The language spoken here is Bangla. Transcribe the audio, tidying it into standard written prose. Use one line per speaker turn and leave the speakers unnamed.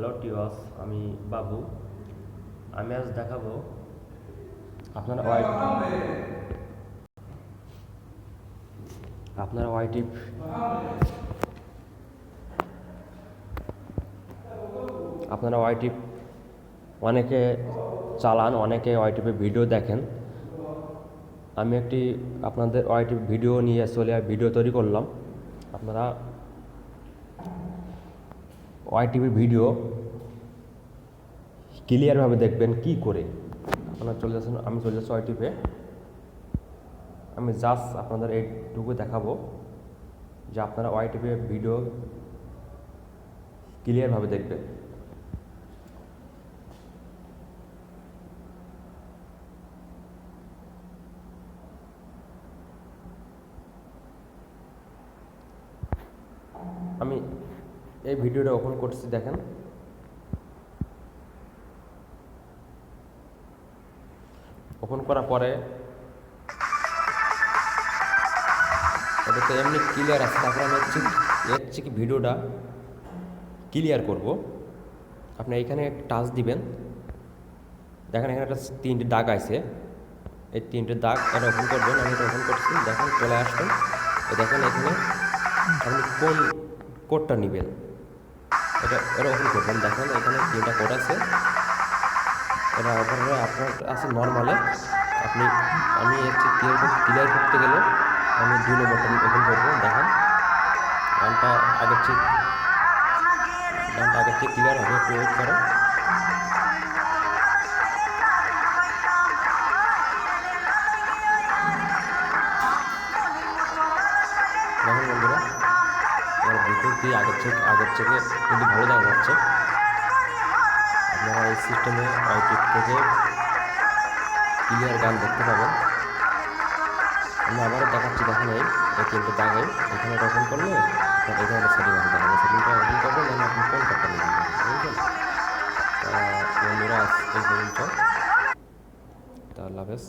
হ্যালো টিওয়াস, আমি বাবু। আমি আজ দেখাবো আপনারা ওয়াইটি অনেকে চালান, অনেকে ওয়াইটিপে ভিডিও দেখেন। আমি একটি আপনাদের ওয়াইটিপি ভিডিও নিয়ে ভিডিও তৈরি করলাম। আপনারা ওয়াইটিপি ভিডিও ক্লিয়ারভাবে দেখবেন কি করে। আপনারা আমি চলে যাচ্ছি ওয়াইটিপে। আমি জাস্ট আপনাদের এইটুকু দেখাবো যে আপনারা ওয়াইটিপে ভিডিও ক্লিয়ারভাবে দেখবেন। আমি এই ভিডিওটা ওপেন করছি, দেখেন। ওপেন করার পরে এটা তো এমনি ক্লিয়ার আছে। তারপরে আমি হচ্ছে কি ভিডিওটা ক্লিয়ার করব। আপনি এখানে টাচ দিবেন, দেখেন এখানে একটা 3টে দাগ আছে। এই 3টে দাগ এটা ওপেন করবেন। আমি এটা ওপেন করছি, দেখেন চলে আসবেন। দেখেন এখানে আপনি কোন কোডটা নেবেন এটা ওপেন করবেন। দেখেন এখানে 3টা কোড আছে। এটা ওপেন করে আপনার আছে নর্মালে। আমি হচ্ছে ক্লিয়ার করতে গেলে আমি 2 নম্বরটা ওপেন করবো। দেখেন গানটা আগের চেয়ে ক্লিয়ার হবে। একটু ওয়েট করেন। দেখেন বন্ধুরা, ভিডিও দিয়ে আগের থেকে কিন্তু ভালো দেখা যাচ্ছে। আপনারা এই সিস্টেমে ইউটিউব থেকে ক্লিয়ার গান দেখতে পাবেন। আমি আবারও দেখাচ্ছি। দেখেন এই 3টে দাগে এখানে ওপেন করলে এখানে একটা সেটিং আছে। দেখেন সেটিংটা ওপেন করবেন, যেন আপনি কোন কার্ডটা নেবেন, বুঝলেন? বন্ধুরা এই পর্যন্ত, আল্লাহ হাফেজ।